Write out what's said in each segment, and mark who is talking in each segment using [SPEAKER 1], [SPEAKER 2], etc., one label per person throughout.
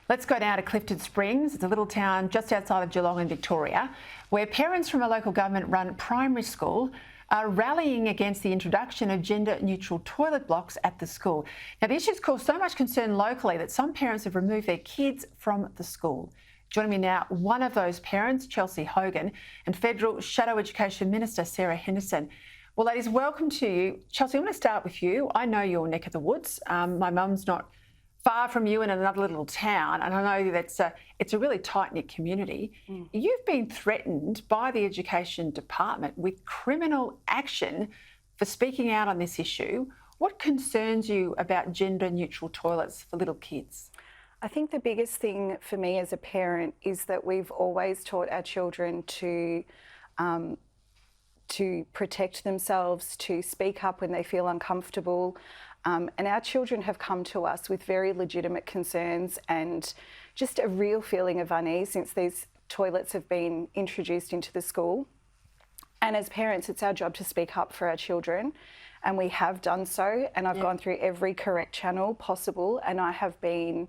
[SPEAKER 1] Let's go now to Clifton Springs. It's a little town just outside of Geelong in Victoria, where parents from a local government-run primary school are rallying against the introduction of gender-neutral toilet blocks at the school. Now, the issue's caused so much concern locally that some parents have removed their kids from the school. Joining me now, one of those parents, Chelsea Hogan, and Federal Shadow Education Minister Sarah Henderson. Well, ladies, welcome to you. Chelsea, I'm going to start with you. I know your neck of the woods. My mum's not far from you in another little town, and I know that it's a really tight-knit community. You've been threatened by the Education Department with criminal action for speaking out on this issue. What concerns you about gender-neutral toilets for little kids?
[SPEAKER 2] I think the biggest thing for me as a parent is that we've always taught our children to protect themselves, to speak up when they feel uncomfortable. And our children have come to us with very legitimate concerns and just a real feeling of unease since these toilets have been introduced into the school. And as parents, it's our job to speak up for our children, and we have done so. And I've gone through every correct channel possible, and I have been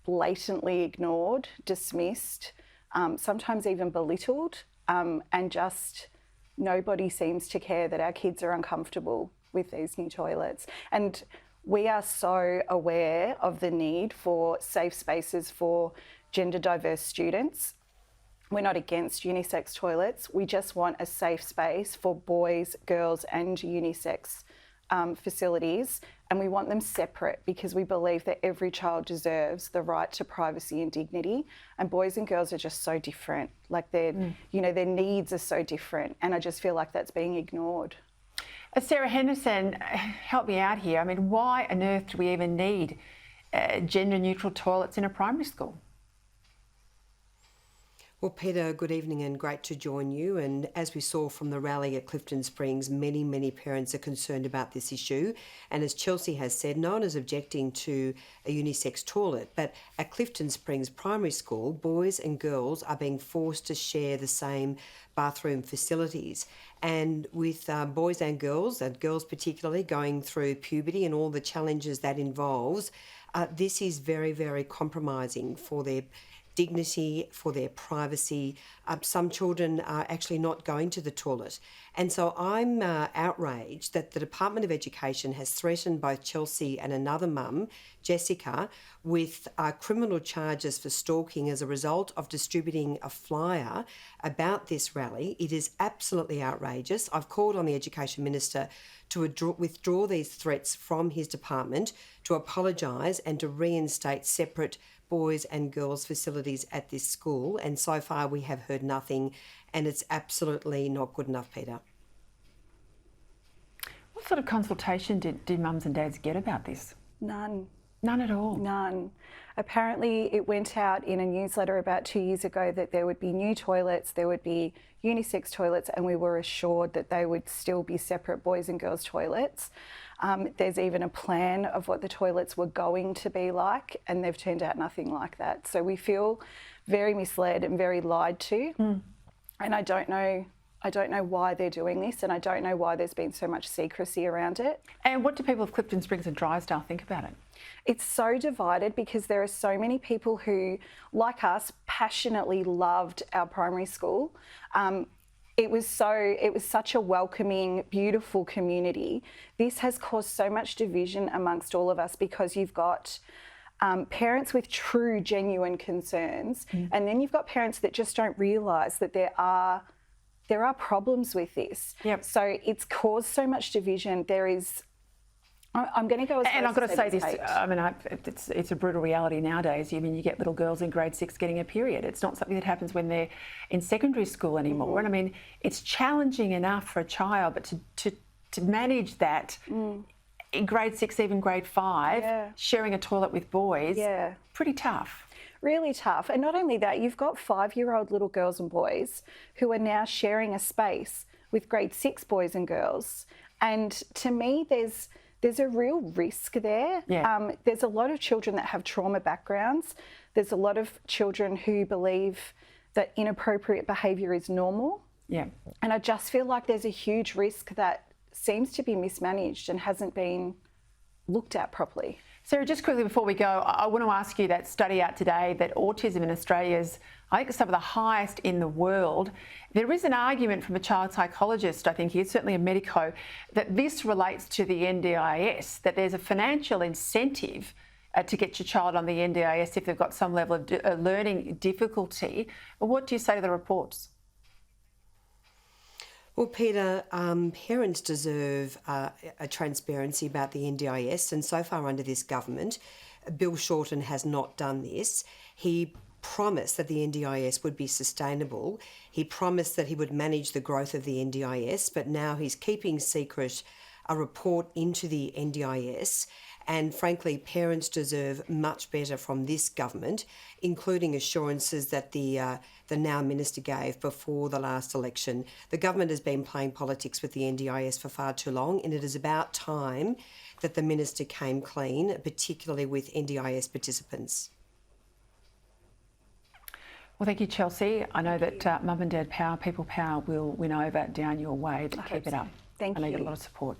[SPEAKER 2] blatantly ignored, dismissed, sometimes even belittled, and just nobody seems to care that our kids are uncomfortable with these new toilets. And we are so aware of the need for safe spaces for gender diverse students. We're not against unisex toilets. We just want a safe space for boys, girls and unisex facilities, and we want them separate because we believe that every child deserves the right to privacy and dignity, and boys and girls are just so different. Like their needs are so different, and I just feel like that's being ignored.
[SPEAKER 1] Sarah Henderson, help me out here. I mean, why on earth do we even need gender-neutral toilets in a primary school?
[SPEAKER 3] Well, Peta, good evening and great to join you. And as we saw from the rally at Clifton Springs, many parents are concerned about this issue. And as Chelsea has said, no one is objecting to a unisex toilet, but at Clifton Springs Primary School, boys and girls are being forced to share the same bathroom facilities. And with boys and girls particularly, going through puberty and all the challenges that involves, this is very compromising for their dignity, for their privacy. Some children are actually not going to the toilet. And so I'm outraged that the Department of Education has threatened both Chelsea and another mum, Jessica, with criminal charges for stalking as a result of distributing a flyer about this rally. It is absolutely outrageous. I've called on the Education Minister to withdraw these threats from his department, to apologise and to reinstate separate boys and girls facilities at this school, and so far we have heard nothing, and it's absolutely not good enough, Peter.
[SPEAKER 1] What sort of consultation did mums and dads get about this?
[SPEAKER 2] None.
[SPEAKER 1] None at all?
[SPEAKER 2] None. Apparently it went out in a newsletter about 2 years ago that there would be new toilets, there would be unisex toilets, and we were assured that they would still be separate boys and girls toilets. There's even a plan of what the toilets were going to be like, and they've turned out nothing like that. So we feel very misled and very lied to. And I don't know why they're doing this, and I don't know why there's been so much secrecy around it.
[SPEAKER 1] And what do people of Clifton Springs and Drysdale think about it?
[SPEAKER 2] It's so divided because there are so many people who, like us, passionately loved our primary school. It was such a welcoming, beautiful community. This has caused so much division amongst all of us because you've got parents with true, genuine concerns, and then you've got parents that just don't realise that there are problems with this.
[SPEAKER 1] Yep.
[SPEAKER 2] So it's caused so much division. I'm going to go as far
[SPEAKER 1] and I've got to say this.
[SPEAKER 2] hate.
[SPEAKER 1] I mean, it's a brutal reality nowadays. I mean, you get little girls in grade 6 getting a period. It's not something that happens when they're in secondary school anymore. And I mean, it's challenging enough for a child, but to manage that in grade 6, even grade 5, sharing a toilet with boys, pretty tough.
[SPEAKER 2] Really tough. And not only that, you've got 5-year-old little girls and boys who are now sharing a space with grade 6 boys and girls. And to me, there's a real risk there. There's a lot of children that have trauma backgrounds. There's a lot of children who believe that inappropriate behaviour is normal. And I just feel like there's a huge risk that seems to be mismanaged and hasn't been looked at properly.
[SPEAKER 1] Sarah, just quickly before we go, I want to ask you that study out today that autism in Australia is, I think, some of the highest in the world. There is an argument from a child psychologist, I think he's certainly a medico, that this relates to the NDIS, that there's a financial incentive to get your child on the NDIS if they've got some level of learning difficulty. What do you say to the reports?
[SPEAKER 3] Well, Peter, parents deserve a transparency about the NDIS, and so far under this government, Bill Shorten has not done this. He promised that the NDIS would be sustainable. He promised that he would manage the growth of the NDIS, but now he's keeping secret a report into the NDIS. And frankly, parents deserve much better from this government, including assurances that the now minister gave before the last election. The government has been playing politics with the NDIS for far too long, and it is about time that the minister came clean, particularly with NDIS participants.
[SPEAKER 1] Well, thank you, Chelsea. I know that Mum and Dad Power, People Power will win over down your way, but keep it up.
[SPEAKER 2] Thank you.
[SPEAKER 1] I know you get a lot of support.